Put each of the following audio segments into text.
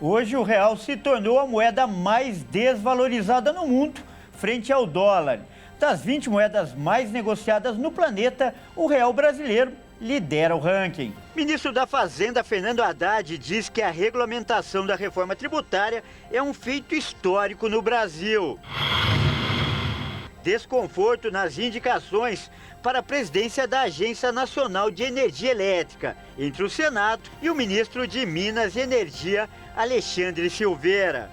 Hoje o real se tornou a moeda mais desvalorizada no mundo, frente ao dólar. Das 20 moedas mais negociadas no planeta, o real brasileiro lidera o ranking. Ministro da Fazenda, Fernando Haddad, diz que a regulamentação da reforma tributária é um feito histórico no Brasil. Desconforto nas indicações para a presidência da Agência Nacional de Energia Elétrica, entre o Senado e o ministro de Minas e Energia, Alexandre Silveira.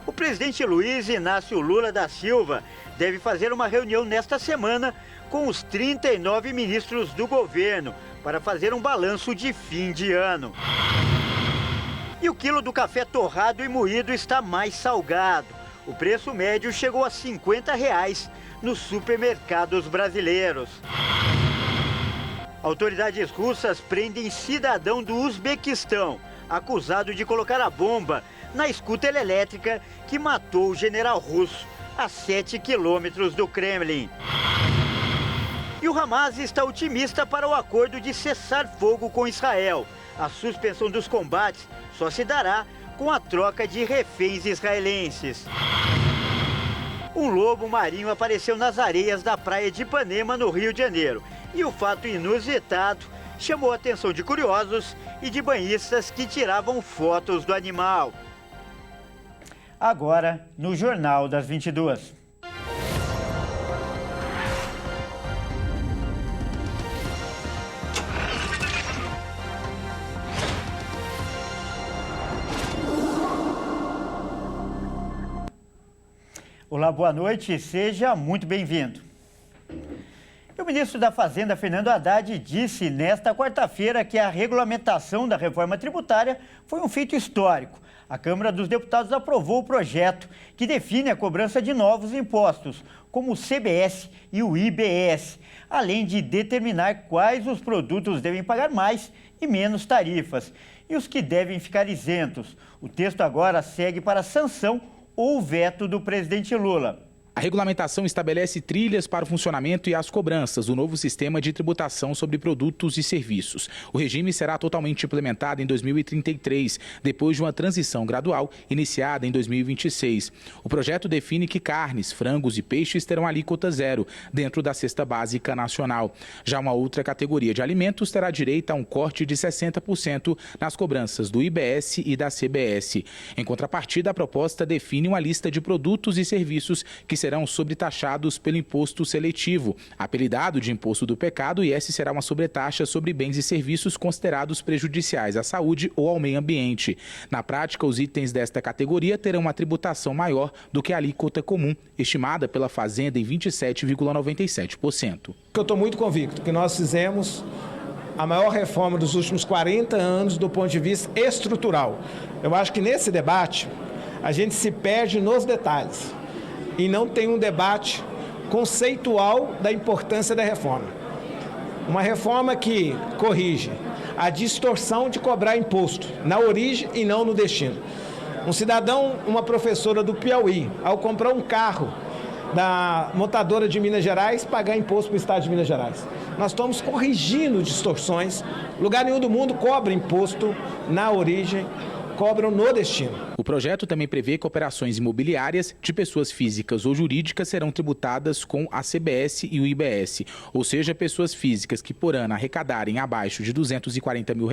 O presidente Luiz Inácio Lula da Silva deve fazer uma reunião nesta semana com os 39 ministros do governo para fazer um balanço de fim de ano. E o quilo do café torrado e moído está mais salgado. O preço médio chegou a R$ 50 nos supermercados brasileiros. Autoridades russas prendem cidadão do Uzbequistão, acusado de colocar a bomba na escúter elétrica que matou o general russo a 7 quilômetros do Kremlin. E o Hamas está otimista para o acordo de cessar fogo com Israel. A suspensão dos combates só se dará com a troca de reféns israelenses. Um lobo marinho apareceu nas areias da praia de Ipanema, no Rio de Janeiro. E o fato inusitado chamou a atenção de curiosos e de banhistas que tiravam fotos do animal. Agora, no Jornal das 22. Olá, boa noite, seja muito bem-vindo. O ministro da Fazenda, Fernando Haddad, disse nesta quarta-feira que a regulamentação da reforma tributária foi um feito histórico. A Câmara dos Deputados aprovou o projeto que define a cobrança de novos impostos, como o CBS e o IBS, além de determinar quais os produtos devem pagar mais e menos tarifas e os que devem ficar isentos. O texto agora segue para sanção ou veto do presidente Lula. A regulamentação estabelece trilhas para o funcionamento e as cobranças do novo sistema de tributação sobre produtos e serviços. O regime será totalmente implementado em 2033, depois de uma transição gradual iniciada em 2026. O projeto define que carnes, frangos e peixes terão alíquota zero dentro da cesta básica nacional. Já uma outra categoria de alimentos terá direito a um corte de 60% nas cobranças do IBS e da CBS. Em contrapartida, a proposta define uma lista de produtos e serviços que serão sobretaxados pelo imposto seletivo, apelidado de imposto do pecado, e esse será uma sobretaxa sobre bens e serviços considerados prejudiciais à saúde ou ao meio ambiente. Na prática, os itens desta categoria terão uma tributação maior do que a alíquota comum, estimada pela Fazenda em 27,97%. Eu estou muito convicto que nós fizemos a maior reforma dos últimos 40 anos do ponto de vista estrutural. Eu acho que nesse debate a gente se perde nos detalhes e não tem um debate conceitual da importância da reforma. Uma reforma que corrige a distorção de cobrar imposto na origem e não no destino. Um cidadão, uma professora do Piauí, ao comprar um carro da montadora de Minas Gerais, pagar imposto para o estado de Minas Gerais. Nós estamos corrigindo distorções. Lugar nenhum do mundo cobra imposto na origem, cobram no destino. O projeto também prevê que operações imobiliárias de pessoas físicas ou jurídicas serão tributadas com a CBS e o IBS, ou seja, pessoas físicas que por ano arrecadarem abaixo de R$240 mil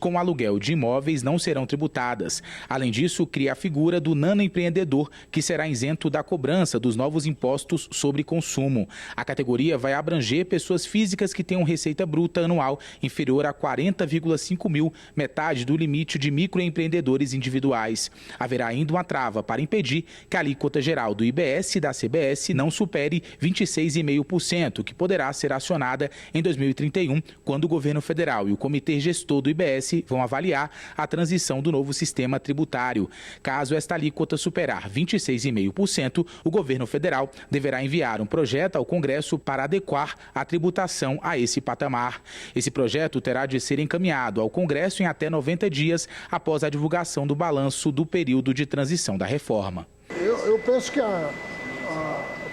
com o aluguel de imóveis não serão tributadas. Além disso, cria a figura do nanoempreendedor, que será isento da cobrança dos novos impostos sobre consumo. A categoria vai abranger pessoas físicas que tenham receita bruta anual inferior a 40,5 mil, metade do limite de microempreendedores individuais. Haverá ainda uma trava para impedir que a alíquota geral do IBS e da CBS não supere 26,5%, que poderá ser acionada em 2031, quando o governo federal e o comitê gestor do IBS vão avaliar a transição do novo sistema tributário. Caso esta alíquota superar 26,5%, o governo federal deverá enviar um projeto ao Congresso para adequar a tributação a esse patamar. Esse projeto terá de ser encaminhado ao Congresso em até 90 dias após a divulgação do balanço do período de transição da reforma. Eu penso que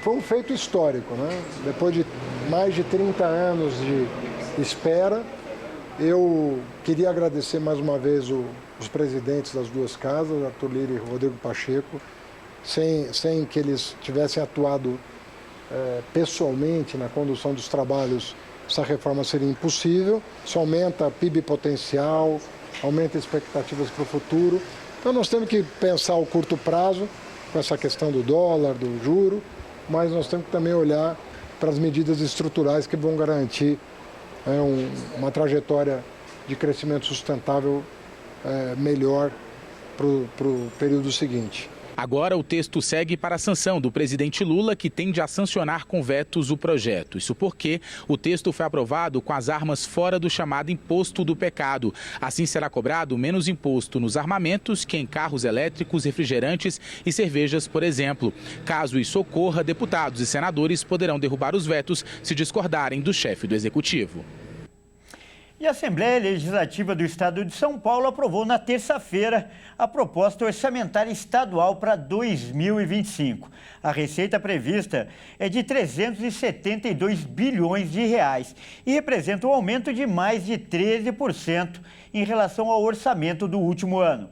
foi um feito histórico, né? Depois de mais de 30 anos de espera, Eu queria agradecer mais uma vez os presidentes das duas casas, Arthur Lira e Rodrigo Pacheco, sem que eles tivessem atuado pessoalmente na condução dos trabalhos, essa reforma seria impossível. Isso aumenta PIB potencial, aumenta expectativas para o futuro. Então nós temos que pensar o curto prazo, com essa questão do dólar, do juro, mas nós temos que também olhar para as medidas estruturais que vão garantir uma trajetória de crescimento sustentável melhor para o período seguinte. Agora o texto segue para a sanção do presidente Lula, que tende a sancionar com vetos o projeto. Isso porque o texto foi aprovado com as armas fora do chamado imposto do pecado. Assim será cobrado menos imposto nos armamentos que em carros elétricos, refrigerantes e cervejas, por exemplo. Caso isso ocorra, deputados e senadores poderão derrubar os vetos se discordarem do chefe do executivo. E a Assembleia Legislativa do Estado de São Paulo aprovou na terça-feira a proposta orçamentária estadual para 2025. A receita prevista é de 372 bilhões de reais e representa um aumento de mais de 13% em relação ao orçamento do último ano.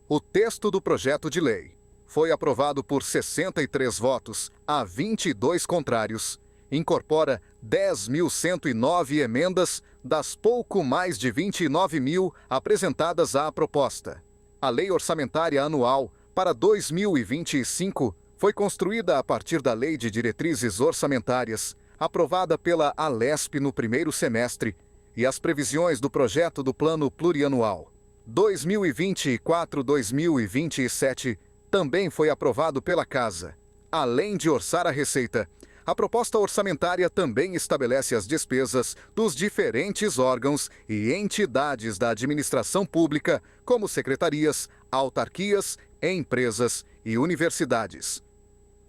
O texto do projeto de lei foi aprovado por 63 votos a 22 contrários. Incorpora 10.109 emendas das pouco mais de 29 mil apresentadas à proposta. A Lei Orçamentária Anual para 2025 foi construída a partir da Lei de Diretrizes Orçamentárias, aprovada pela Alesp no primeiro semestre, e as previsões do projeto do Plano Plurianual 2024-2027 também foi aprovado pela Casa. Além de orçar a receita, a proposta orçamentária também estabelece as despesas dos diferentes órgãos e entidades da administração pública, como secretarias, autarquias, empresas e universidades.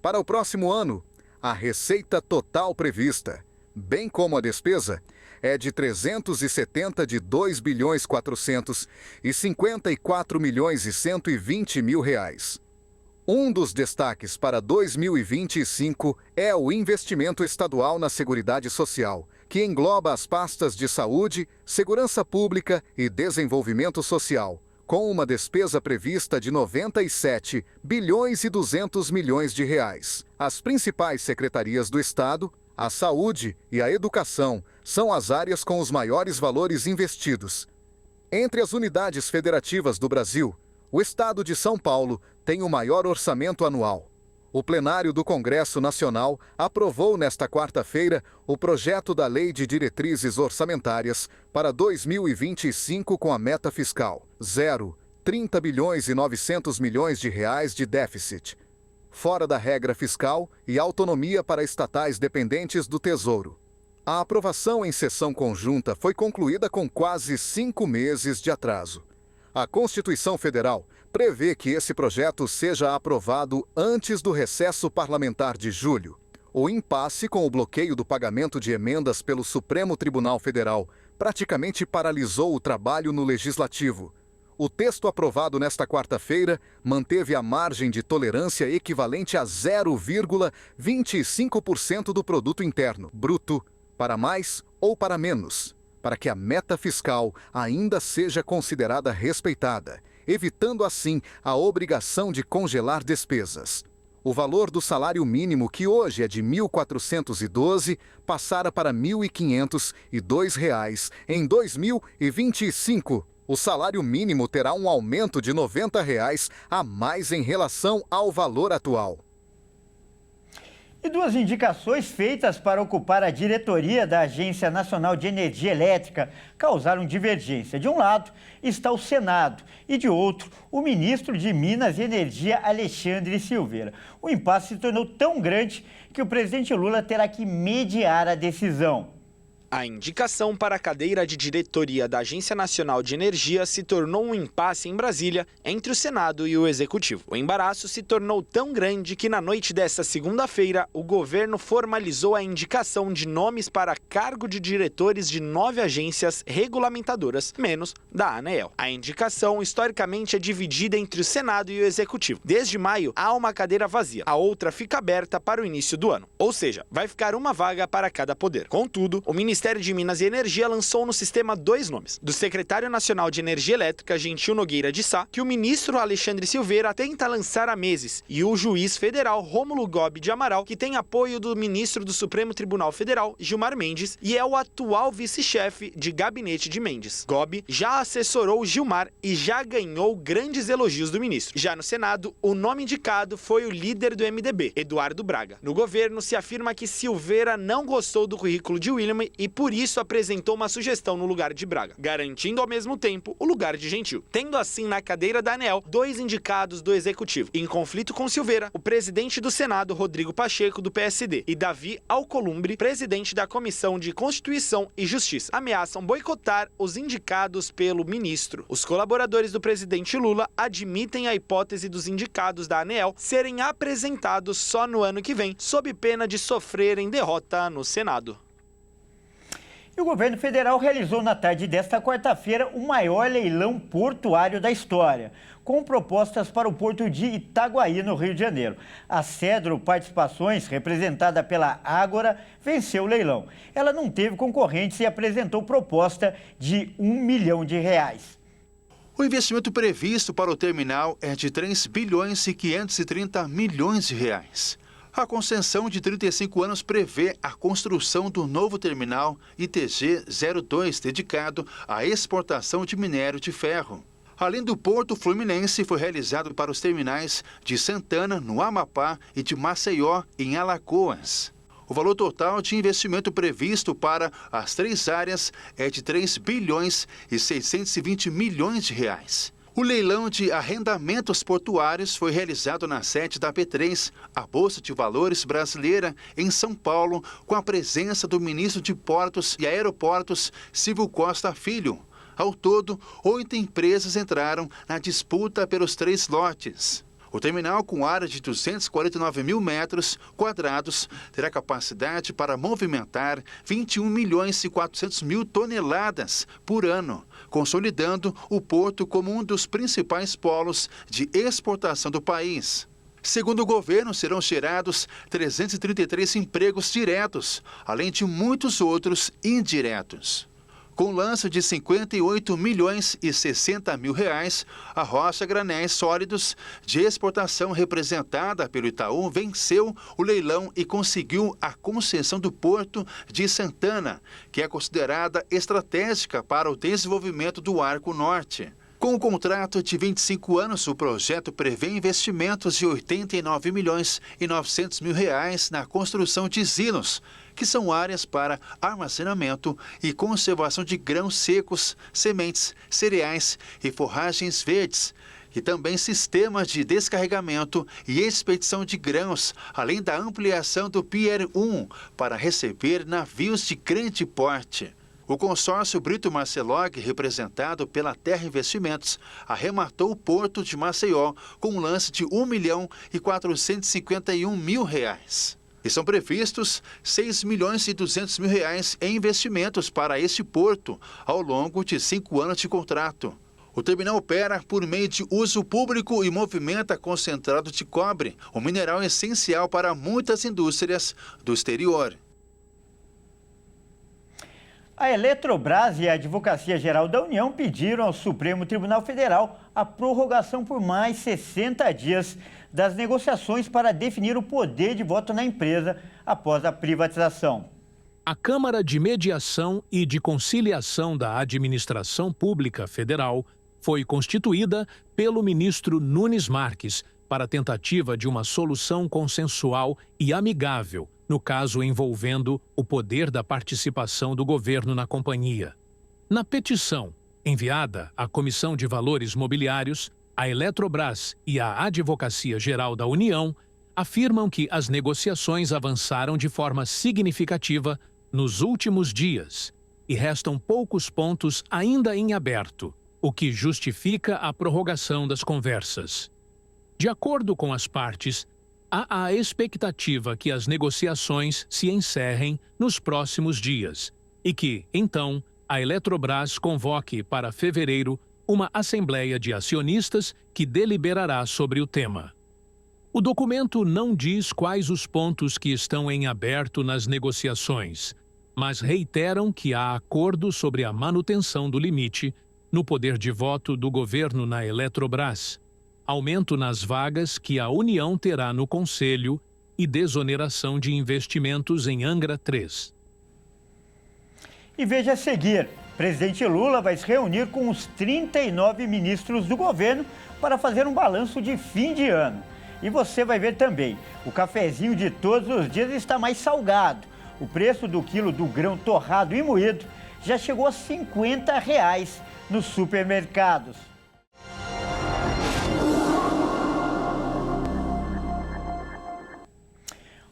Para o próximo ano, a receita total prevista, bem como a despesa, é de 2 bilhões 454 milhões e 120 mil reais. Um dos destaques para 2025 é o investimento estadual na Seguridade Social, que engloba as pastas de Saúde, Segurança Pública e Desenvolvimento Social, com uma despesa prevista de 97 bilhões e 200 milhões de reais. As principais secretarias do Estado, a Saúde e a Educação, são as áreas com os maiores valores investidos. Entre as unidades federativas do Brasil, o Estado de São Paulo tem o maior orçamento anual. O plenário do Congresso Nacional aprovou nesta quarta-feira o projeto da Lei de Diretrizes Orçamentárias para 2025 com a meta fiscal 30 bilhões e 900 milhões de reais de déficit, fora da regra fiscal e autonomia para estatais dependentes do Tesouro. A aprovação em sessão conjunta foi concluída com quase 5 meses de atraso. A Constituição Federal prevê que esse projeto seja aprovado antes do recesso parlamentar de julho. O impasse com o bloqueio do pagamento de emendas pelo Supremo Tribunal Federal praticamente paralisou o trabalho no Legislativo. O texto aprovado nesta quarta-feira manteve a margem de tolerância equivalente a 0,25% do produto interno bruto, para mais ou para menos, para que a meta fiscal ainda seja considerada respeitada, evitando assim a obrigação de congelar despesas. O valor do salário mínimo, que hoje é de R$ 1.412, passara para R$ 1.502 em 2025. O salário mínimo terá um aumento de R$ 90 a mais em relação ao valor atual. E duas indicações feitas para ocupar a diretoria da Agência Nacional de Energia Elétrica causaram divergência. De um lado está o Senado e de outro o ministro de Minas e Energia, Alexandre Silveira. O impasse se tornou tão grande que o presidente Lula terá que mediar a decisão. A indicação para a cadeira de diretoria da Agência Nacional de Energia se tornou um impasse em Brasília entre o Senado e o Executivo. O embaraço se tornou tão grande que na noite desta segunda-feira o governo formalizou a indicação de nomes para cargo de diretores de 9 agências regulamentadoras, menos da ANEEL. A indicação historicamente é dividida entre o Senado e o Executivo. Desde maio há uma cadeira vazia, a outra fica aberta para o início do ano, ou seja, vai ficar uma vaga para cada poder. Contudo, o Ministério Ministério de Minas e Energia lançou no sistema 2 nomes: do secretário nacional de Energia Elétrica, Gentil Nogueira de Sá, que o ministro Alexandre Silveira tenta lançar há meses, e o juiz federal Rômulo Gobi de Amaral, que tem apoio do ministro do Supremo Tribunal Federal, Gilmar Mendes, e é o atual vice-chefe de gabinete de Mendes. Gobi já assessorou Gilmar e já ganhou grandes elogios do ministro. Já no Senado, o nome indicado foi o líder do MDB, Eduardo Braga. No governo, se afirma que Silveira não gostou do currículo de William e por isso apresentou uma sugestão no lugar de Braga, garantindo ao mesmo tempo o lugar de Gentil. Tendo assim na cadeira da ANEEL 2 indicados do Executivo. Em conflito com Silveira, o presidente do Senado, Rodrigo Pacheco, do PSD, e Davi Alcolumbre, presidente da Comissão de Constituição e Justiça, ameaçam boicotar os indicados pelo ministro. Os colaboradores do presidente Lula admitem a hipótese dos indicados da ANEEL serem apresentados só no ano que vem, sob pena de sofrerem derrota no Senado. E o governo federal realizou na tarde desta quarta-feira o maior leilão portuário da história, com propostas para o porto de Itaguaí, no Rio de Janeiro. A Cedro Participações, representada pela Ágora, venceu o leilão. Ela não teve concorrentes e apresentou proposta de R$1 milhão. O investimento previsto para o terminal é de 3 bilhões e 530 milhões de reais. A concessão de 35 anos prevê a construção do novo terminal ITG-02, dedicado à exportação de minério de ferro. Além do Porto Fluminense, foi realizado para os terminais de Santana, no Amapá, e de Maceió, em Alagoas. O valor total de investimento previsto para as 3 áreas é de 3 bilhões e 620 milhões de reais. O leilão de arrendamentos portuários foi realizado na sede da B3, a Bolsa de Valores brasileira, em São Paulo, com a presença do ministro de Portos e Aeroportos, Silvio Costa Filho. Ao todo, 8 empresas entraram na disputa pelos 3 lotes. O terminal, com área de 249 mil metros quadrados, terá capacidade para movimentar 21 milhões e 400 mil toneladas por ano, consolidando o porto como um dos principais polos de exportação do país. Segundo o governo, serão gerados 333 empregos diretos, além de muitos outros indiretos. Com lance de 58 milhões e 60 mil reais, a Rocha Granéis Sólidos, de exportação representada pelo Itaú, venceu o leilão e conseguiu a concessão do Porto de Santana, que é considerada estratégica para o desenvolvimento do Arco Norte. Com o contrato de 25 anos, o projeto prevê investimentos de 89 milhões e 900 mil reais na construção de silos, que são áreas para armazenamento e conservação de grãos secos, sementes, cereais e forragens verdes, e também sistemas de descarregamento e expedição de grãos, além da ampliação do Pier 1 para receber navios de grande porte. O consórcio Brito Marcelog, representado pela Terra Investimentos, arrematou o porto de Maceió com um lance de 1 milhão e 451 mil reais. E são previstos 6 milhões e 200 mil reais em investimentos para este porto ao longo de 5 anos de contrato. O terminal opera por meio de uso público e movimenta concentrado de cobre, um mineral essencial para muitas indústrias do exterior. A Eletrobras e a Advocacia Geral da União pediram ao Supremo Tribunal Federal a prorrogação por mais 60 dias das negociações para definir o poder de voto na empresa após a privatização. A Câmara de Mediação e de Conciliação da Administração Pública Federal foi constituída pelo ministro Nunes Marques para a tentativa de uma solução consensual e amigável no caso envolvendo o poder da participação do governo na companhia. Na petição enviada à Comissão de Valores Mobiliários, a Eletrobras e a Advocacia Geral da União afirmam que as negociações avançaram de forma significativa nos últimos dias e restam poucos pontos ainda em aberto, o que justifica a prorrogação das conversas. De acordo com as partes, há a expectativa que as negociações se encerrem nos próximos dias e que, então, a Eletrobras convoque para fevereiro uma assembleia de acionistas que deliberará sobre o tema. O documento não diz quais os pontos que estão em aberto nas negociações, mas reiteram que há acordo sobre a manutenção do limite no poder de voto do governo na Eletrobras, aumento nas vagas que a União terá no Conselho e desoneração de investimentos em Angra 3. E veja a seguir, o presidente Lula vai se reunir com os 39 ministros do governo para fazer um balanço de fim de ano. E você vai ver também, o cafezinho de todos os dias está mais salgado. O preço do quilo do grão torrado e moído já chegou a R$ 50 nos supermercados.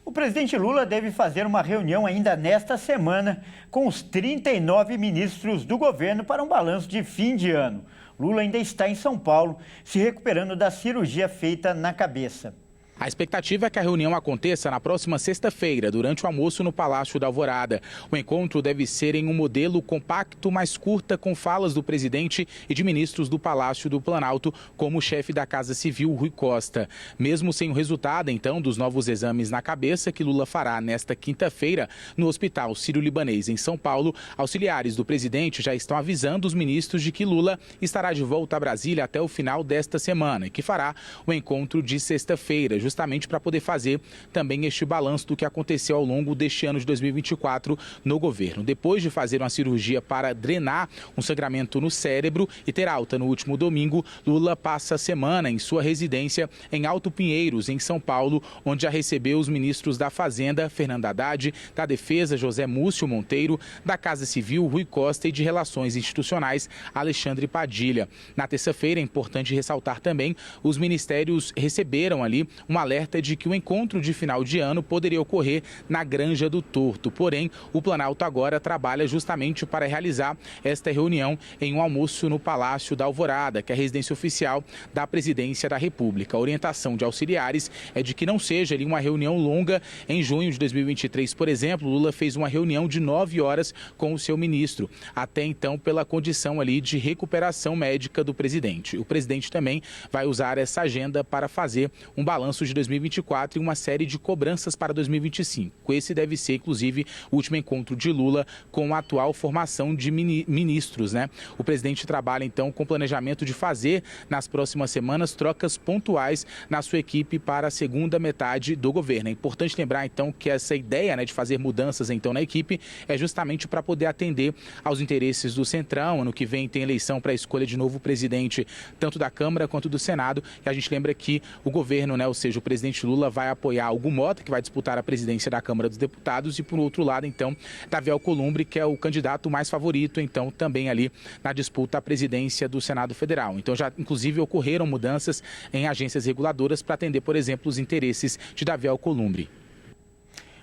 O presidente Lula deve fazer uma reunião ainda nesta semana com os 39 ministros do governo para um balanço de fim de ano. Lula ainda está em São Paulo, se recuperando da cirurgia feita na cabeça. A expectativa é que a reunião aconteça na próxima sexta-feira, durante o almoço no Palácio da Alvorada. O encontro deve ser em um modelo compacto, mais curta, com falas do presidente e de ministros do Palácio do Planalto, como o chefe da Casa Civil, Rui Costa. Mesmo sem o resultado, então, dos novos exames na cabeça que Lula fará nesta quinta-feira no Hospital Sírio-Libanês, em São Paulo, auxiliares do presidente já estão avisando os ministros de que Lula estará de volta a Brasília até o final desta semana e que fará o encontro de sexta-feira, justamente para poder fazer também este balanço do que aconteceu ao longo deste ano de 2024 no governo. Depois de fazer uma cirurgia para drenar um sangramento no cérebro e ter alta no último domingo, Lula passa a semana em sua residência em Alto Pinheiros, em São Paulo, onde já recebeu os ministros da Fazenda, Fernando Haddad, da Defesa, José Múcio Monteiro, da Casa Civil, Rui Costa, e de Relações Institucionais, Alexandre Padilha. Na terça-feira, é importante ressaltar também, os ministérios receberam ali um alerta de que o encontro de final de ano poderia ocorrer na Granja do Torto. Porém, o Planalto agora trabalha justamente para realizar esta reunião em um almoço no Palácio da Alvorada, que é a residência oficial da Presidência da República. A orientação de auxiliares é de que não seja ali uma reunião longa. Em junho de 2023, por exemplo, Lula fez uma reunião de 9 horas com o seu ministro, até então pela condição ali de recuperação médica do presidente. O presidente também vai usar essa agenda para fazer um balanço de 2024 e uma série de cobranças para 2025. Esse deve ser, inclusive, o último encontro de Lula com a atual formação de ministros, né? O presidente trabalha, então, com o planejamento de fazer, nas próximas semanas, trocas pontuais na sua equipe para a segunda metade do governo. É importante lembrar, então, que essa ideia, né, de fazer mudanças, então, na equipe é justamente para poder atender aos interesses do Centrão. Ano que vem tem eleição para a escolha de novo presidente, tanto da Câmara quanto do Senado. E a gente lembra que o governo, né, ou seja, o presidente Lula vai apoiar Hugo Mota, que vai disputar a presidência da Câmara dos Deputados, e por outro lado, então, Davi Alcolumbre, que é o candidato mais favorito, então, também ali na disputa à presidência do Senado Federal. Então, já, inclusive, ocorreram mudanças em agências reguladoras para atender, por exemplo, os interesses de Davi Alcolumbre.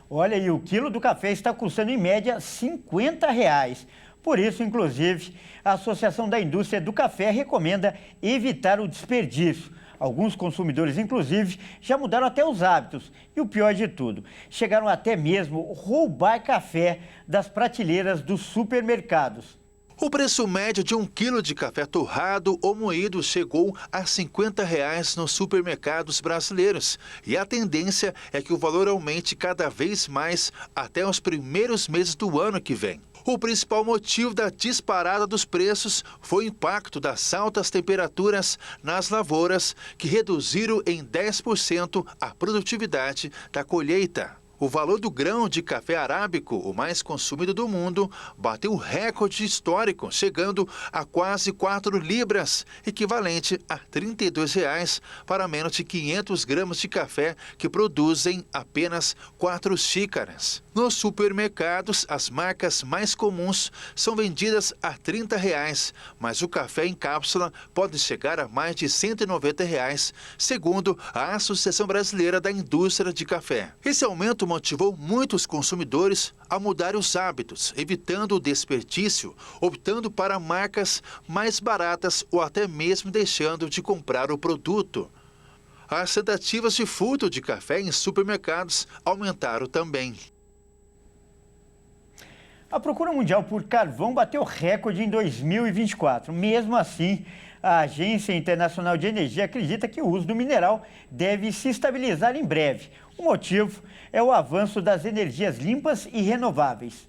Olha, e o quilo do café está custando, em média, R$ 50. Por isso, inclusive, a Associação da Indústria do Café recomenda evitar o desperdício. Alguns consumidores, inclusive, já mudaram até os hábitos. E o pior de tudo, chegaram até mesmo roubar café das prateleiras dos supermercados. O preço médio de 1 quilo de café torrado ou moído chegou a R$ 50 nos supermercados brasileiros. E a tendência é que o valor aumente cada vez mais até os primeiros meses do ano que vem. O principal motivo da disparada dos preços foi o impacto das altas temperaturas nas lavouras, que reduziram em 10% a produtividade da colheita. O valor do grão de café arábico, o mais consumido do mundo, bateu recorde histórico, chegando a quase 4 libras, equivalente a R$ 32 para menos de 500 gramas de café, que produzem apenas 4 xícaras. Nos supermercados, as marcas mais comuns são vendidas a R$ 30, mas o café em cápsula pode chegar a mais de R$ 190, segundo a Associação Brasileira da Indústria de Café. Esse aumento motivou muitos consumidores a mudar os hábitos, evitando o desperdício, optando para marcas mais baratas ou até mesmo deixando de comprar o produto. As tentativas de furto de café em supermercados aumentaram também. A procura mundial por carvão bateu recorde em 2024. Mesmo assim, a Agência Internacional de Energia acredita que o uso do mineral deve se estabilizar em breve. O motivo é o avanço das energias limpas e renováveis.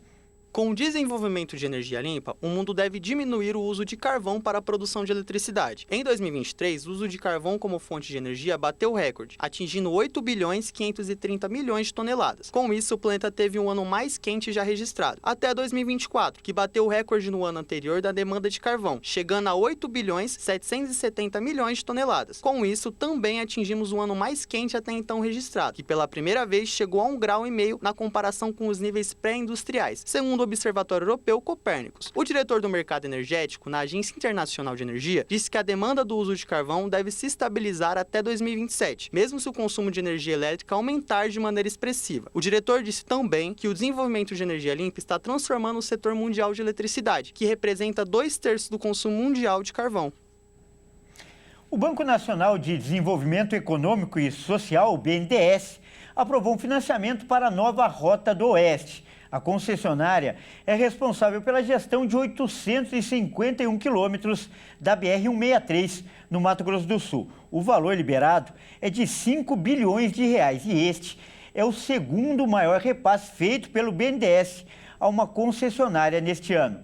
Com o desenvolvimento de energia limpa, o mundo deve diminuir o uso de carvão para a produção de eletricidade. Em 2023, o uso de carvão como fonte de energia bateu o recorde, atingindo 8 bilhões e 530 milhões de toneladas. Com isso, o planeta teve um ano mais quente já registrado, até 2024, que bateu o recorde no ano anterior da demanda de carvão, chegando a 8 bilhões e 770 milhões de toneladas. Com isso, também atingimos o ano mais quente até então registrado, que pela primeira vez chegou a 1,5 graus na comparação com os níveis pré-industriais, segundo o Observatório Europeu Copérnicos. O diretor do mercado energético na Agência Internacional de Energia disse que a demanda do uso de carvão deve se estabilizar até 2027, mesmo se o consumo de energia elétrica aumentar de maneira expressiva. O diretor disse também que o desenvolvimento de energia limpa está transformando o setor mundial de eletricidade, que representa 2/3 do consumo mundial de carvão. O Banco Nacional de Desenvolvimento Econômico e Social, o BNDES, aprovou um financiamento para a nova Rota do Oeste. A concessionária é responsável pela gestão de 851 quilômetros da BR-163, no Mato Grosso do Sul. O valor liberado é de 5 bilhões de reais e este é o segundo maior repasse feito pelo BNDES a uma concessionária neste ano.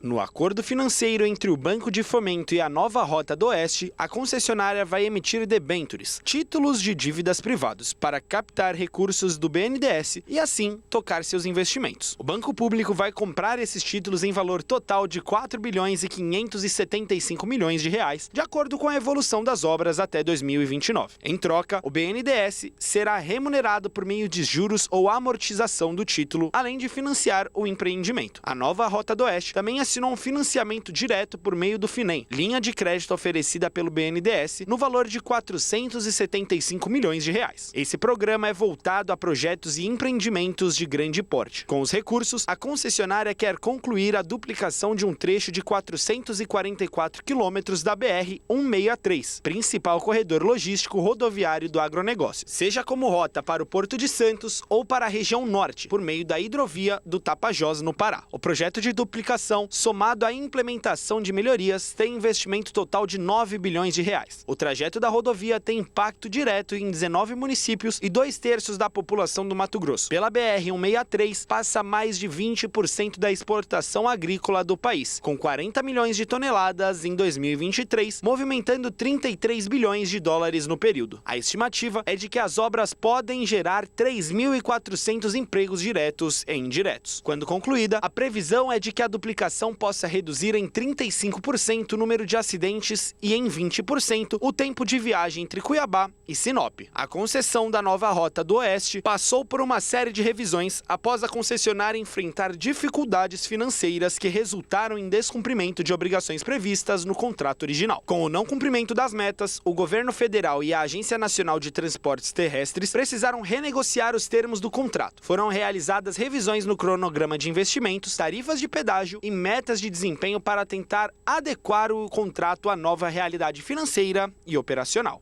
No acordo financeiro entre o Banco de Fomento e a nova Rota do Oeste, a concessionária vai emitir debêntures, títulos de dívidas privados, para captar recursos do BNDES e, assim, tocar seus investimentos. O Banco Público vai comprar esses títulos em valor total de 4 bilhões e 575 milhões de reais, de acordo com a evolução das obras até 2029. Em troca, o BNDES será remunerado por meio de juros ou amortização do título, além de financiar o empreendimento. A nova Rota do Oeste também assinou um financiamento direto por meio do FINEM, linha de crédito oferecida pelo BNDES, no valor de 475 milhões de reais. Esse programa é voltado a projetos e empreendimentos de grande porte. Com os recursos, a concessionária quer concluir a duplicação de um trecho de 444 quilômetros da BR-163, principal corredor logístico rodoviário do agronegócio, seja como rota para o Porto de Santos ou para a região norte, por meio da hidrovia do Tapajós, no Pará. O projeto de duplicação, somado à implementação de melhorias, tem investimento total de 9 bilhões de reais. O trajeto da rodovia tem impacto direto em 19 municípios e 2/3 da população do Mato Grosso. Pela BR-163, passa mais de 20% da exportação agrícola do país, com 40 milhões de toneladas em 2023, movimentando 33 bilhões de dólares no período. A estimativa é de que as obras podem gerar 3.400 empregos diretos e indiretos. Quando concluída, a previsão é de que a duplicação possa reduzir em 35% o número de acidentes e em 20% o tempo de viagem entre Cuiabá e Sinop. A concessão da nova Rota do Oeste passou por uma série de revisões após a concessionária enfrentar dificuldades financeiras que resultaram em descumprimento de obrigações previstas no contrato original. Com o não cumprimento das metas, o governo federal e a Agência Nacional de Transportes Terrestres precisaram renegociar os termos do contrato. Foram realizadas revisões no cronograma de investimentos, tarifas de pedágio e metas de desempenho para tentar adequar o contrato à nova realidade financeira e operacional.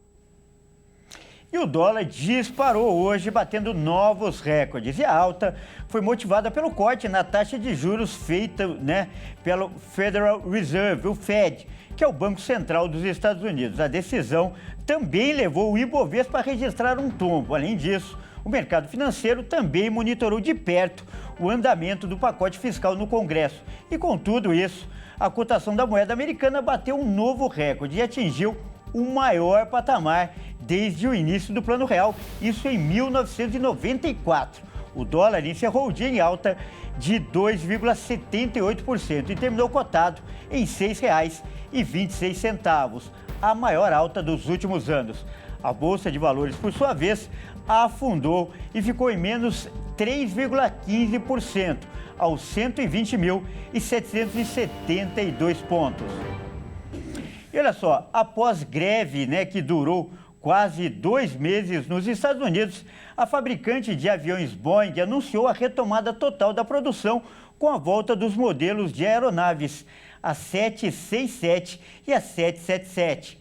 E o dólar disparou hoje, batendo novos recordes. E a alta foi motivada pelo corte na taxa de juros feita, pelo Federal Reserve, o Fed, que é o Banco Central dos Estados Unidos. A decisão também levou o Ibovespa a registrar um tombo. Além disso, o mercado financeiro também monitorou de perto o andamento do pacote fiscal no Congresso. E com tudo isso, a cotação da moeda americana bateu um novo recorde e atingiu o maior patamar desde o início do Plano Real, isso em 1994. O dólar encerrou o dia em alta de 2,78% e terminou cotado em R$ 6,26, a maior alta dos últimos anos. A Bolsa de Valores, por sua vez, afundou e ficou em menos 3,15%, aos 120.772 pontos. E olha só, após greve, que durou quase 2 meses nos Estados Unidos, a fabricante de aviões Boeing anunciou a retomada total da produção com a volta dos modelos de aeronaves, a 767 e a 777.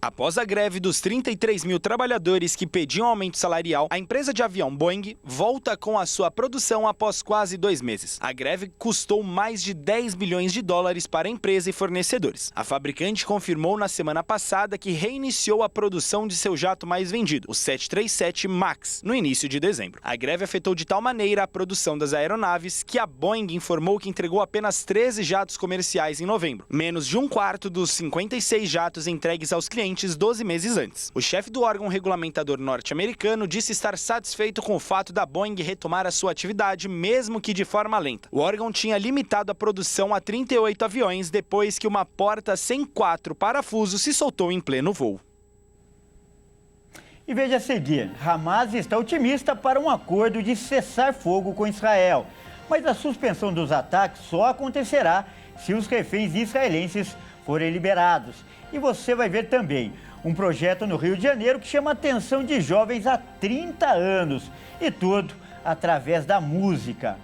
Após a greve dos 33 mil trabalhadores que pediam aumento salarial, a empresa de avião Boeing volta com a sua produção após quase 2 meses. A greve custou mais de 10 bilhões de dólares para a empresa e fornecedores. A fabricante confirmou na semana passada que reiniciou a produção de seu jato mais vendido, o 737 MAX, no início de dezembro. A greve afetou de tal maneira a produção das aeronaves que a Boeing informou que entregou apenas 13 jatos comerciais em novembro, menos de um quarto dos 56 jatos entregues aos clientes 12 meses antes. O chefe do órgão regulamentador norte-americano disse estar satisfeito com o fato da Boeing retomar a sua atividade, mesmo que de forma lenta. O órgão tinha limitado a produção a 38 aviões depois que uma porta sem 4 parafusos se soltou em pleno voo. E veja a seguir, Hamas está otimista para um acordo de cessar fogo com Israel, mas a suspensão dos ataques só acontecerá se os reféns israelenses forem liberados. E você vai ver também um projeto no Rio de Janeiro que chama a atenção de jovens há 30 anos. E tudo através da música.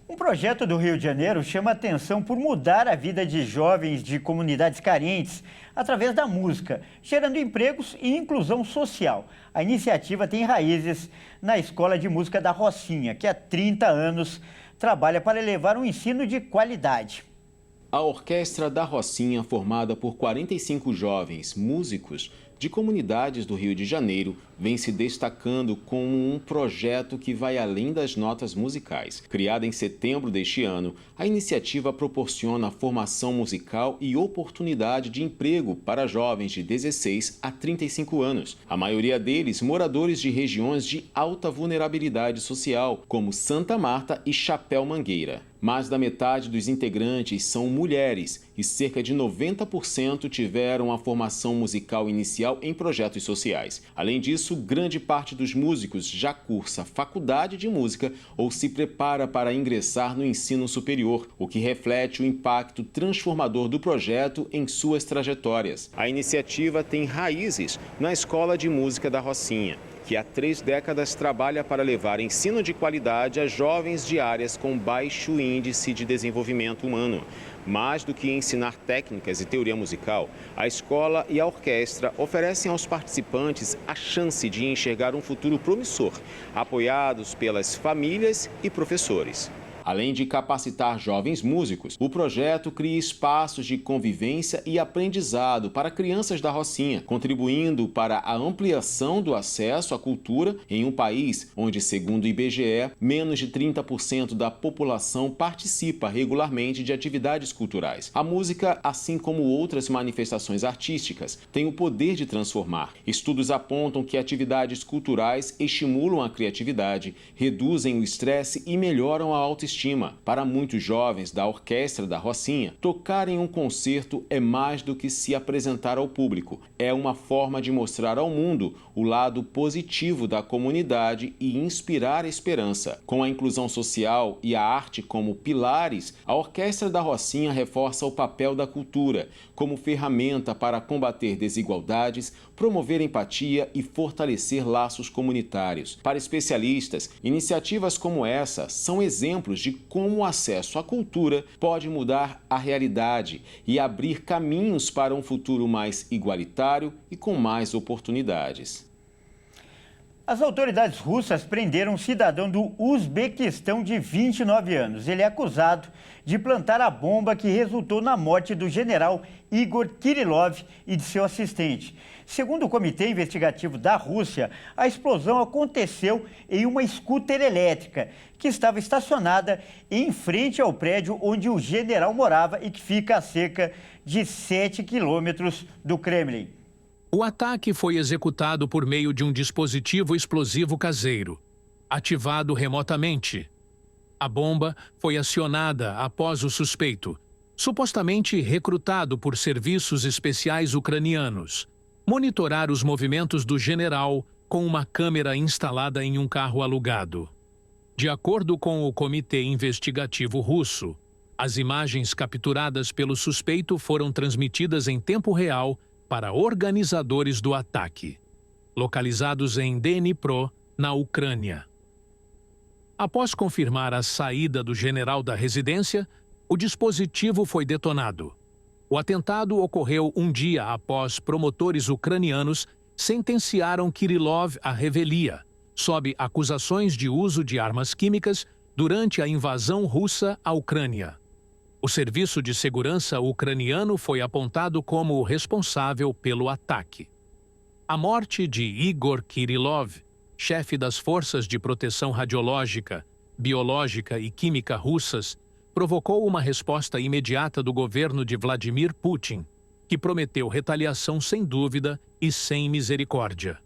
Um projeto do Rio de Janeiro chama a atenção por mudar a vida de jovens de comunidades carentes através da música, gerando empregos e inclusão social. A iniciativa tem raízes na Escola de Música da Rocinha, que há 30 anos trabalha para elevar um ensino de qualidade. A Orquestra da Rocinha, formada por 45 jovens músicos de comunidades do Rio de Janeiro, vem se destacando como um projeto que vai além das notas musicais. Criada em setembro deste ano, a iniciativa proporciona formação musical e oportunidade de emprego para jovens de 16 a 35 anos. A maioria deles moradores de regiões de alta vulnerabilidade social, como Santa Marta e Chapéu Mangueira. Mais da metade dos integrantes são mulheres e cerca de 90% tiveram a formação musical inicial em projetos sociais. Além disso, grande parte dos músicos já cursa faculdade de música ou se prepara para ingressar no ensino superior, o que reflete o impacto transformador do projeto em suas trajetórias. A iniciativa tem raízes na Escola de Música da Rocinha, que há 3 décadas trabalha para levar ensino de qualidade a jovens de áreas com baixo índice de desenvolvimento humano. Mais do que ensinar técnicas e teoria musical, a escola e a orquestra oferecem aos participantes a chance de enxergar um futuro promissor, apoiados pelas famílias e professores. Além de capacitar jovens músicos, o projeto cria espaços de convivência e aprendizado para crianças da Rocinha, contribuindo para a ampliação do acesso à cultura em um país onde, segundo o IBGE, menos de 30% da população participa regularmente de atividades culturais. A música, assim como outras manifestações artísticas, tem o poder de transformar. Estudos apontam que atividades culturais estimulam a criatividade, reduzem o estresse e melhoram a autoestima. Para muitos jovens da Orquestra da Rocinha, tocar em um concerto é mais do que se apresentar ao público. É uma forma de mostrar ao mundo o lado positivo da comunidade e inspirar esperança. Com a inclusão social e a arte como pilares, a Orquestra da Rocinha reforça o papel da cultura como ferramenta para combater desigualdades, promover empatia e fortalecer laços comunitários. Para especialistas, iniciativas como essa são exemplos de como o acesso à cultura pode mudar a realidade e abrir caminhos para um futuro mais igualitário e com mais oportunidades. As autoridades russas prenderam um cidadão do Uzbequistão de 29 anos. Ele é acusado de plantar a bomba que resultou na morte do general Igor Kirillov e de seu assistente. Segundo o Comitê Investigativo da Rússia, a explosão aconteceu em uma scooter elétrica que estava estacionada em frente ao prédio onde o general morava e que fica a cerca de 7 quilômetros do Kremlin. O ataque foi executado por meio de um dispositivo explosivo caseiro, ativado remotamente. A bomba foi acionada após o suspeito, supostamente recrutado por serviços especiais ucranianos, monitorar os movimentos do general com uma câmera instalada em um carro alugado. De acordo com o Comitê Investigativo Russo, as imagens capturadas pelo suspeito foram transmitidas em tempo real para organizadores do ataque, localizados em Dnipro, na Ucrânia. Após confirmar a saída do general da residência, o dispositivo foi detonado. O atentado ocorreu um dia após promotores ucranianos sentenciaram Kirillov à revelia, sob acusações de uso de armas químicas durante a invasão russa à Ucrânia. O Serviço de Segurança ucraniano foi apontado como o responsável pelo ataque. A morte de Igor Kirillov, chefe das Forças de Proteção Radiológica, Biológica e Química russas, provocou uma resposta imediata do governo de Vladimir Putin, que prometeu retaliação sem dúvida e sem misericórdia.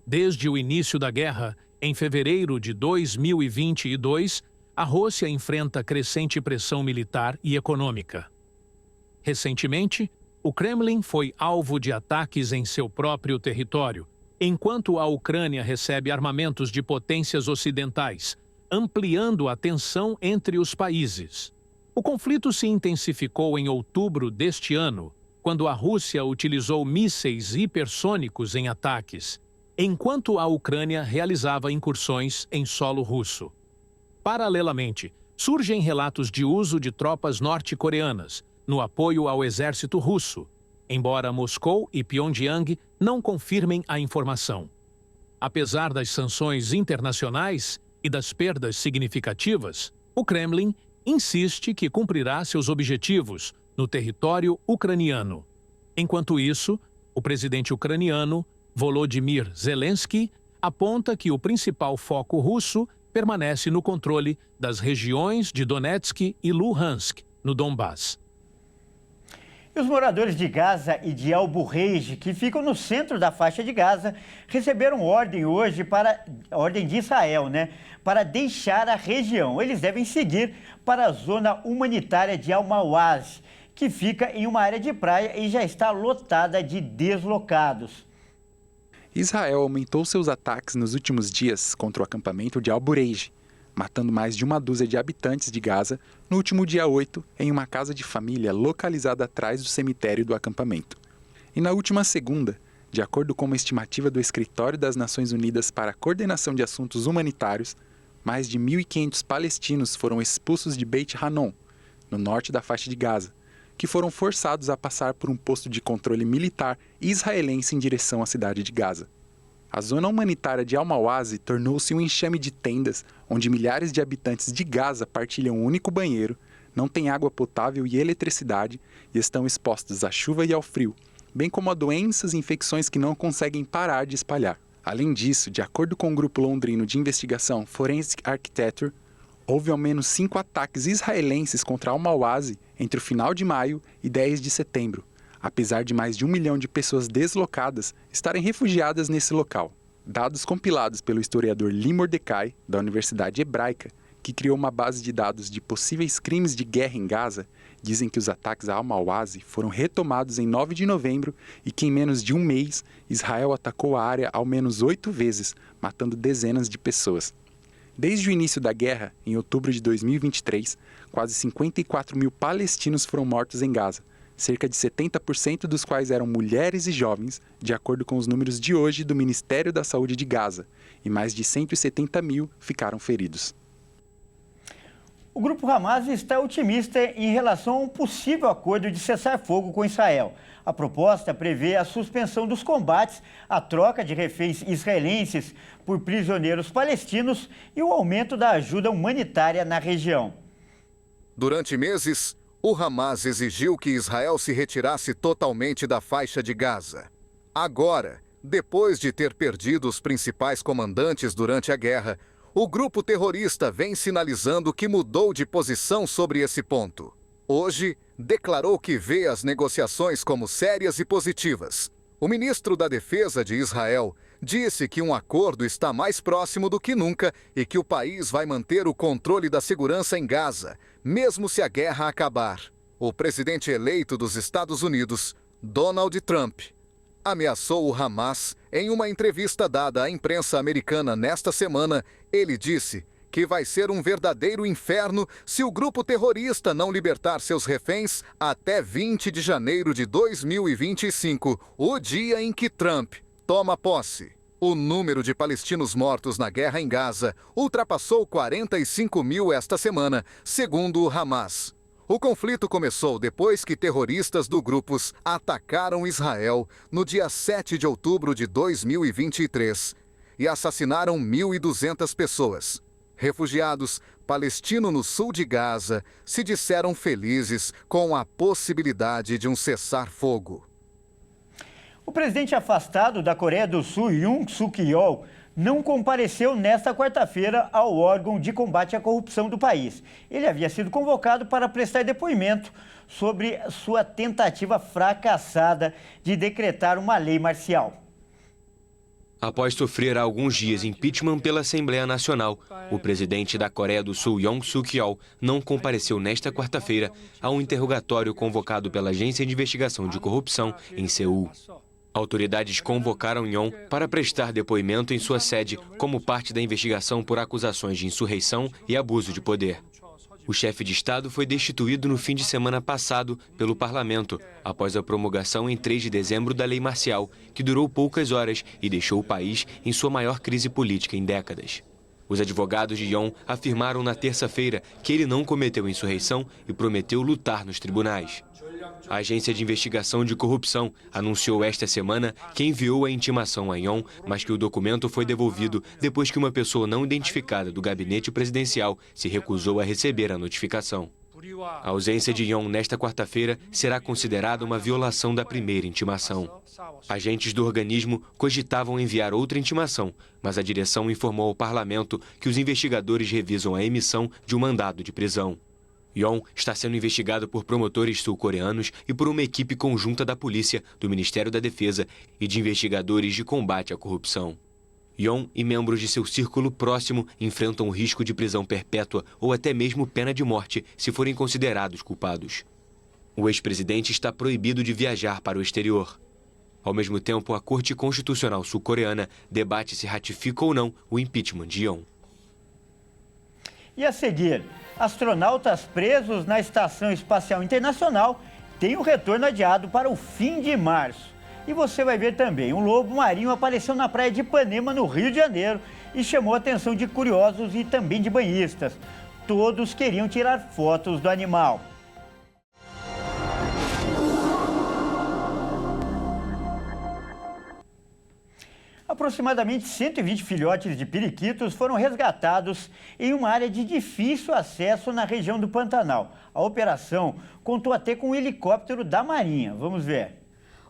Desde o início da guerra, em fevereiro de 2022, a Rússia enfrenta crescente pressão militar e econômica. Recentemente, o Kremlin foi alvo de ataques em seu próprio território, enquanto a Ucrânia recebe armamentos de potências ocidentais, ampliando a tensão entre os países. O conflito se intensificou em outubro deste ano, quando a Rússia utilizou mísseis hipersônicos em ataques, enquanto a Ucrânia realizava incursões em solo russo. Paralelamente, surgem relatos de uso de tropas norte-coreanas no apoio ao exército russo, embora Moscou e Pyongyang não confirmem a informação. Apesar das sanções internacionais e das perdas significativas, o Kremlin insiste que cumprirá seus objetivos no território ucraniano. Enquanto isso, o presidente ucraniano, Volodymyr Zelensky, aponta que o principal foco russo permanece no controle das regiões de Donetsk e Luhansk, no Donbás. E os moradores de Gaza e de Al-Bureij, que ficam no centro da faixa de Gaza, receberam ordem hoje ordem de Israel, para deixar a região. Eles devem seguir para a zona humanitária de Al-Mawaz, que fica em uma área de praia e já está lotada de deslocados. Israel aumentou seus ataques nos últimos dias contra o acampamento de Al-Bureij, matando mais de uma dúzia de habitantes de Gaza no último dia 8 em uma casa de família localizada atrás do cemitério do acampamento. E na última segunda, de acordo com uma estimativa do Escritório das Nações Unidas para a Coordenação de Assuntos Humanitários, mais de 1.500 palestinos foram expulsos de Beit Hanon, no norte da faixa de Gaza, que foram forçados a passar por um posto de controle militar israelense em direção à cidade de Gaza. A zona humanitária de Al-Mawaz tornou-se um enxame de tendas onde milhares de habitantes de Gaza partilham um único banheiro, não têm água potável e eletricidade e estão expostos à chuva e ao frio, bem como a doenças e infecções que não conseguem parar de espalhar. Além disso, de acordo com o grupo londrino de investigação Forensic Architecture, houve ao menos 5 ataques israelenses contra Al-Mawaz entre o final de maio e 10 de setembro, apesar de mais de 1 milhão de pessoas deslocadas estarem refugiadas nesse local. Dados compilados pelo historiador Lee Mordecai, da Universidade Hebraica, que criou uma base de dados de possíveis crimes de guerra em Gaza, dizem que os ataques a Al-Mawaz foram retomados em 9 de novembro e que em menos de um mês, Israel atacou a área ao menos 8 vezes, matando dezenas de pessoas. Desde o início da guerra, em outubro de 2023, quase 54 mil palestinos foram mortos em Gaza, cerca de 70% dos quais eram mulheres e jovens, de acordo com os números de hoje do Ministério da Saúde de Gaza, e mais de 170 mil ficaram feridos. O grupo Hamas está otimista em relação a um possível acordo de cessar-fogo com Israel. A proposta prevê a suspensão dos combates, a troca de reféns israelenses por prisioneiros palestinos e o aumento da ajuda humanitária na região. Durante meses, o Hamas exigiu que Israel se retirasse totalmente da faixa de Gaza. Agora, depois de ter perdido os principais comandantes durante a guerra, o grupo terrorista vem sinalizando que mudou de posição sobre esse ponto. Hoje, declarou que vê as negociações como sérias e positivas. O ministro da Defesa de Israel disse que um acordo está mais próximo do que nunca e que o país vai manter o controle da segurança em Gaza, mesmo se a guerra acabar. O presidente eleito dos Estados Unidos, Donald Trump, ameaçou o Hamas em uma entrevista dada à imprensa americana nesta semana. Ele disse que vai ser um verdadeiro inferno se o grupo terrorista não libertar seus reféns até 20 de janeiro de 2025, o dia em que Trump toma posse. O número de palestinos mortos na guerra em Gaza ultrapassou 45 mil esta semana, segundo o Hamas. O conflito começou depois que terroristas do grupo atacaram Israel no dia 7 de outubro de 2023 e assassinaram 1.200 pessoas. Refugiados palestinos no sul de Gaza se disseram felizes com a possibilidade de um cessar-fogo. O presidente afastado da Coreia do Sul, Yoon Suk-yeol, não compareceu nesta quarta-feira ao órgão de combate à corrupção do país. Ele havia sido convocado para prestar depoimento sobre sua tentativa fracassada de decretar uma lei marcial. Após sofrer há alguns dias impeachment pela Assembleia Nacional, o presidente da Coreia do Sul, Yoon Suk-yeol, não compareceu nesta quarta-feira a um interrogatório convocado pela Agência de Investigação de Corrupção em Seul. Autoridades convocaram Yoon para prestar depoimento em sua sede como parte da investigação por acusações de insurreição e abuso de poder. O chefe de Estado foi destituído no fim de semana passado pelo parlamento, após a promulgação em 3 de dezembro da lei marcial, que durou poucas horas e deixou o país em sua maior crise política em décadas. Os advogados de Yoon afirmaram na terça-feira que ele não cometeu insurreição e prometeu lutar nos tribunais. A Agência de Investigação de Corrupção anunciou esta semana que enviou a intimação a Yoon, mas que o documento foi devolvido depois que uma pessoa não identificada do gabinete presidencial se recusou a receber a notificação. A ausência de Yoon nesta quarta-feira será considerada uma violação da primeira intimação. Agentes do organismo cogitavam enviar outra intimação, mas a direção informou ao parlamento que os investigadores revisam a emissão de um mandado de prisão. Yoon está sendo investigado por promotores sul-coreanos e por uma equipe conjunta da polícia, do Ministério da Defesa e de investigadores de combate à corrupção. Yoon e membros de seu círculo próximo enfrentam o risco de prisão perpétua ou até mesmo pena de morte se forem considerados culpados. O ex-presidente está proibido de viajar para o exterior. Ao mesmo tempo, a Corte Constitucional sul-coreana debate se ratifica ou não o impeachment de Yoon. E a seguir, astronautas presos na Estação Espacial Internacional têm o retorno adiado para o fim de março. E você vai ver também, um lobo marinho apareceu na praia de Ipanema, no Rio de Janeiro, e chamou a atenção de curiosos e também de banhistas. Todos queriam tirar fotos do animal. Aproximadamente 120 filhotes de periquitos foram resgatados em uma área de difícil acesso na região do Pantanal. A operação contou até com um helicóptero da Marinha. Vamos ver.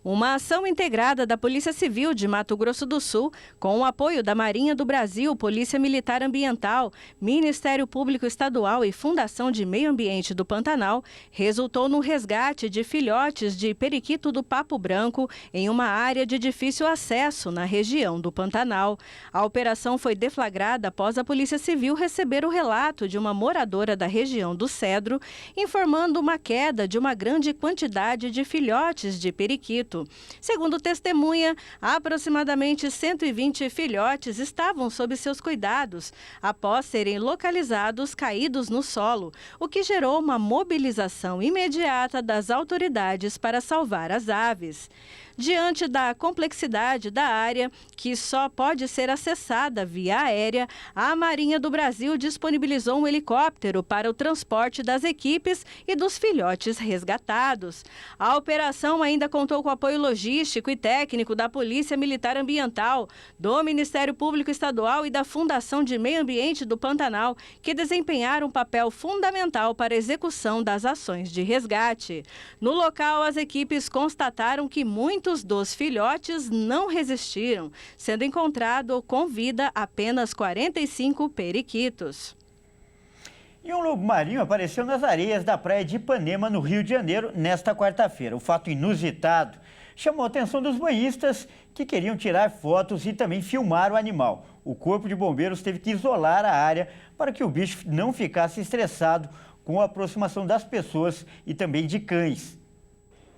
Uma ação integrada da Polícia Civil de Mato Grosso do Sul, com o apoio da Marinha do Brasil, Polícia Militar Ambiental, Ministério Público Estadual e Fundação de Meio Ambiente do Pantanal, resultou no resgate de filhotes de periquito do papo branco em uma área de difícil acesso na região do Pantanal. A operação foi deflagrada após a Polícia Civil receber o relato de uma moradora da região do Cedro, informando uma queda de uma grande quantidade de filhotes de periquito. Segundo testemunha, aproximadamente 120 filhotes estavam sob seus cuidados após serem localizados caídos no solo, o que gerou uma mobilização imediata das autoridades para salvar as aves. Diante da complexidade da área, que só pode ser acessada via aérea, a Marinha do Brasil disponibilizou um helicóptero para o transporte das equipes e dos filhotes resgatados. A operação ainda contou com apoio logístico e técnico da Polícia Militar Ambiental, do Ministério Público Estadual e da Fundação de Meio Ambiente do Pantanal, que desempenharam um papel fundamental para a execução das ações de resgate. No local, as equipes constataram que muitos dos filhotes não resistiram, sendo encontrado com vida apenas 45 periquitos. E um lobo marinho apareceu nas areias da praia de Ipanema, no Rio de Janeiro, nesta quarta-feira. O fato inusitado chamou a atenção dos banhistas que queriam tirar fotos e também filmar o animal. O Corpo de Bombeiros teve que isolar a área para que o bicho não ficasse estressado com a aproximação das pessoas e também de cães.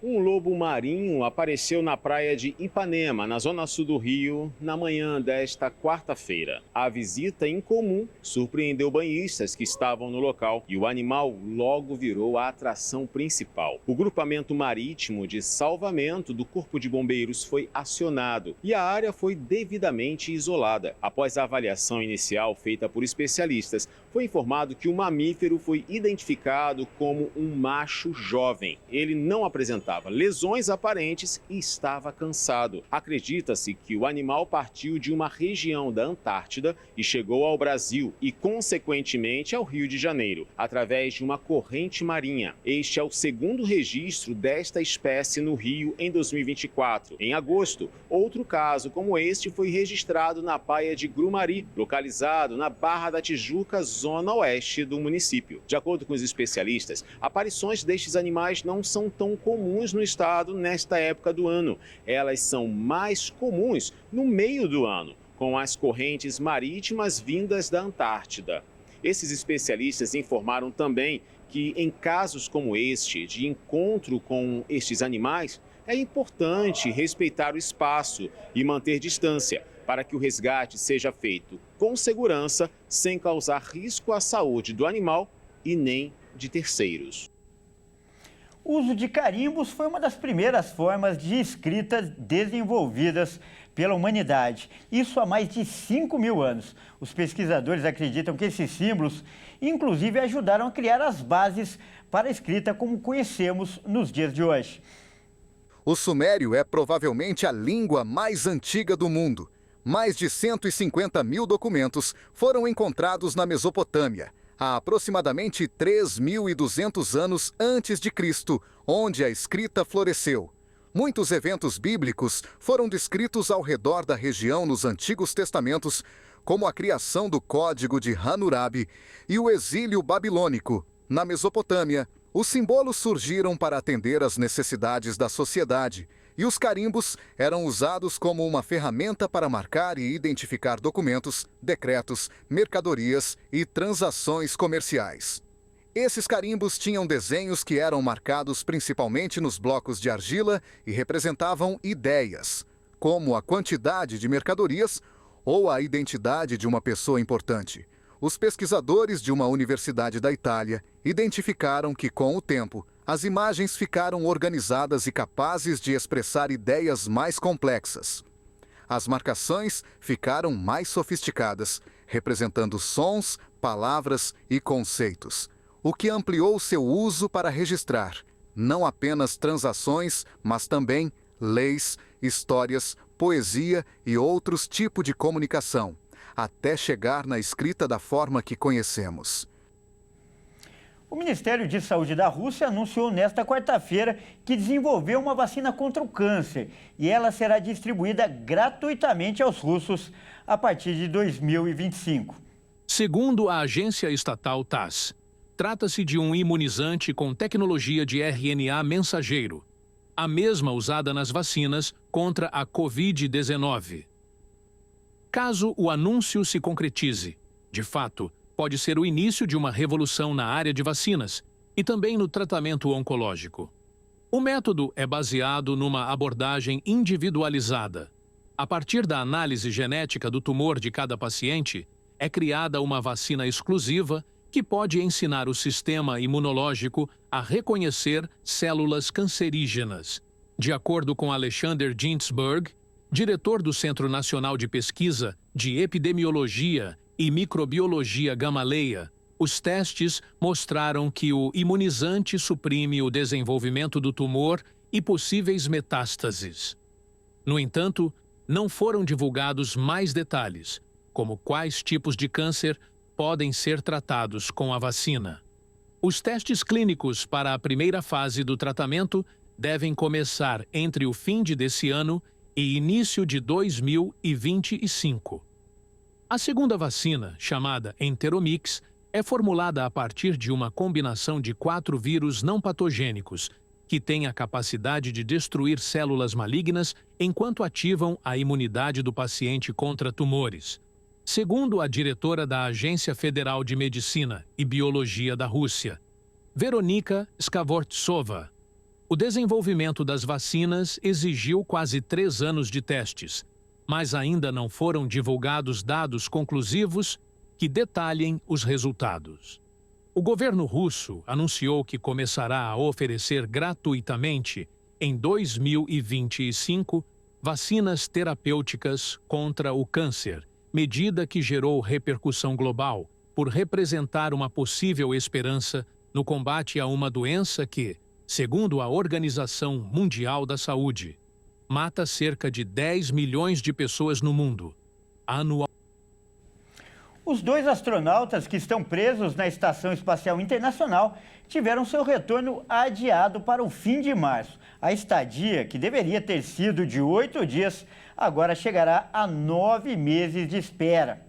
Um lobo marinho apareceu na praia de Ipanema, na zona sul do Rio, na manhã desta quarta-feira. A visita incomum surpreendeu banhistas que estavam no local e o animal logo virou a atração principal. O grupamento marítimo de salvamento do Corpo de Bombeiros foi acionado e a área foi devidamente isolada. Após a avaliação inicial feita por especialistas, foi informado que o mamífero foi identificado como um macho jovem. Ele não apresentava lesões aparentes e estava cansado. Acredita-se que o animal partiu de uma região da Antártida e chegou ao Brasil e, consequentemente, ao Rio de Janeiro, através de uma corrente marinha. Este é o segundo registro desta espécie no Rio em 2024. Em agosto, outro caso como este foi registrado na Baía de Grumari, localizado na Barra da Tijuca, zona oeste do município. De acordo com os especialistas, aparições destes animais não são tão comuns no estado nesta época do ano. Elas são mais comuns no meio do ano, com as correntes marítimas vindas da Antártida. Esses especialistas informaram também que em casos como este, de encontro com estes animais, é importante respeitar o espaço e manter distância, para que o resgate seja feito com segurança, sem causar risco à saúde do animal e nem de terceiros. O uso de carimbos foi uma das primeiras formas de escrita desenvolvidas pela humanidade. Isso há mais de 5.000 anos. Os pesquisadores acreditam que esses símbolos, inclusive, ajudaram a criar as bases para a escrita como conhecemos nos dias de hoje. O sumério é provavelmente a língua mais antiga do mundo. Mais de 150 mil documentos foram encontrados na Mesopotâmia, há aproximadamente 3.200 anos antes de Cristo, onde a escrita floresceu. Muitos eventos bíblicos foram descritos ao redor da região nos Antigos Testamentos, como a criação do Código de Hammurabi e o exílio babilônico. Na Mesopotâmia, os símbolos surgiram para atender às necessidades da sociedade, e os carimbos eram usados como uma ferramenta para marcar e identificar documentos, decretos, mercadorias e transações comerciais. Esses carimbos tinham desenhos que eram marcados principalmente nos blocos de argila e representavam ideias, como a quantidade de mercadorias ou a identidade de uma pessoa importante. Os pesquisadores de uma universidade da Itália identificaram que, com o tempo, as imagens ficaram organizadas e capazes de expressar ideias mais complexas. As marcações ficaram mais sofisticadas, representando sons, palavras e conceitos, o que ampliou seu uso para registrar não apenas transações, mas também leis, histórias, poesia e outros tipos de comunicação, até chegar na escrita da forma que conhecemos. O Ministério de Saúde da Rússia anunciou nesta quarta-feira que desenvolveu uma vacina contra o câncer e ela será distribuída gratuitamente aos russos a partir de 2025. Segundo a agência estatal TASS, trata-se de um imunizante com tecnologia de RNA mensageiro, a mesma usada nas vacinas contra a Covid-19. Caso o anúncio se concretize, de fato, pode ser o início de uma revolução na área de vacinas e também no tratamento oncológico. O método é baseado numa abordagem individualizada. A partir da análise genética do tumor de cada paciente, é criada uma vacina exclusiva que pode ensinar o sistema imunológico a reconhecer células cancerígenas. De acordo com Alexander Ginsburg, diretor do Centro Nacional de Pesquisa de Epidemiologia e Microbiologia Gamaleya, os testes mostraram que o imunizante suprime o desenvolvimento do tumor e possíveis metástases. No entanto, não foram divulgados mais detalhes, como quais tipos de câncer podem ser tratados com a vacina. Os testes clínicos para a primeira fase do tratamento devem começar entre o fim desse ano e início de 2025. A segunda vacina, chamada Enteromix, é formulada a partir de uma combinação de 4 vírus não patogênicos, que têm a capacidade de destruir células malignas enquanto ativam a imunidade do paciente contra tumores. Segundo a diretora da Agência Federal de Medicina e Biologia da Rússia, Veronika Skavortsova, O desenvolvimento das vacinas exigiu quase 3 anos de testes, mas ainda não foram divulgados dados conclusivos que detalhem os resultados. O governo russo anunciou que começará a oferecer gratuitamente, em 2025, vacinas terapêuticas contra o câncer, medida que gerou repercussão global por representar uma possível esperança no combate a uma doença que, segundo a Organização Mundial da Saúde, mata cerca de 10 milhões de pessoas no mundo, anualmente. Os 2 astronautas que estão presos na Estação Espacial Internacional tiveram seu retorno adiado para o fim de março. A estadia, que deveria ter sido de 8 dias, agora chegará a 9 meses de espera.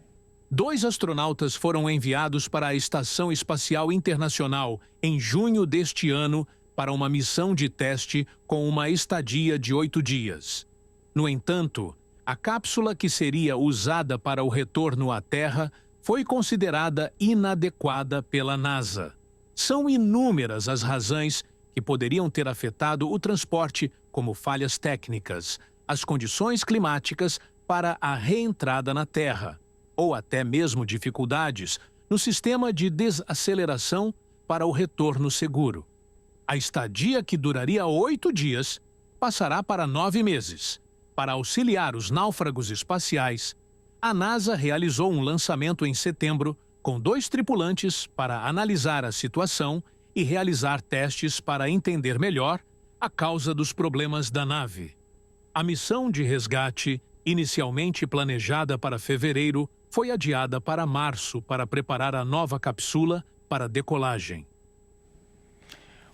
2 astronautas foram enviados para a Estação Espacial Internacional em junho deste ano para uma missão de teste com uma estadia de 8 dias. No entanto, a cápsula que seria usada para o retorno à Terra foi considerada inadequada pela NASA. São inúmeras as razões que poderiam ter afetado o transporte, como falhas técnicas, as condições climáticas para a reentrada na Terra, ou até mesmo dificuldades no sistema de desaceleração para o retorno seguro. A estadia, que duraria 8 dias, passará para 9 meses. Para auxiliar os náufragos espaciais, a NASA realizou um lançamento em setembro com 2 tripulantes para analisar a situação e realizar testes para entender melhor a causa dos problemas da nave. A missão de resgate, inicialmente planejada para fevereiro, foi adiada para março para preparar a nova cápsula para decolagem.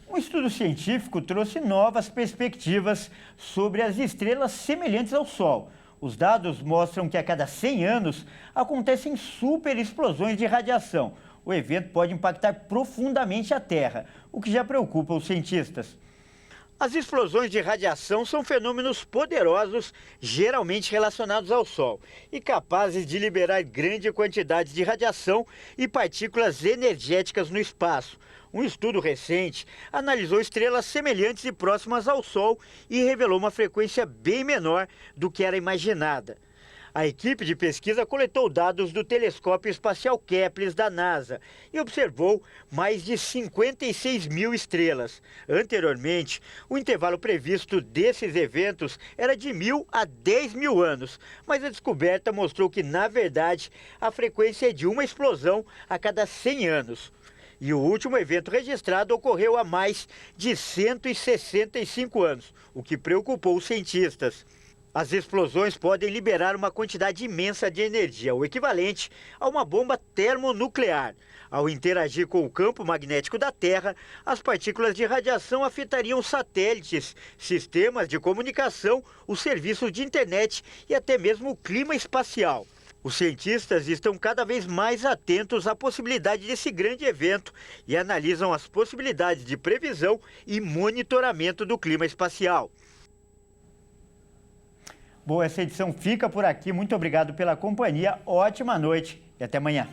Um estudo científico trouxe novas perspectivas sobre as estrelas semelhantes ao Sol. Os dados mostram que a cada 100 anos acontecem superexplosões de radiação. O evento pode impactar profundamente a Terra, o que já preocupa os cientistas. As explosões de radiação são fenômenos poderosos, geralmente relacionados ao Sol, e capazes de liberar grande quantidade de radiação e partículas energéticas no espaço. Um estudo recente analisou estrelas semelhantes e próximas ao Sol e revelou uma frequência bem menor do que era imaginada. A equipe de pesquisa coletou dados do telescópio espacial Kepler da NASA e observou mais de 56 mil estrelas. Anteriormente, o intervalo previsto desses eventos era de 1.000 a 10 mil anos, mas a descoberta mostrou que, na verdade, a frequência é de uma explosão a cada 100 anos. E o último evento registrado ocorreu há mais de 165 anos, o que preocupou os cientistas. As explosões podem liberar uma quantidade imensa de energia, o equivalente a uma bomba termonuclear. Ao interagir com o campo magnético da Terra, as partículas de radiação afetariam satélites, sistemas de comunicação, os serviços de internet e até mesmo o clima espacial. Os cientistas estão cada vez mais atentos à possibilidade desse grande evento e analisam as possibilidades de previsão e monitoramento do clima espacial. Bom, essa edição fica por aqui. Muito obrigado pela companhia. Ótima noite e até amanhã.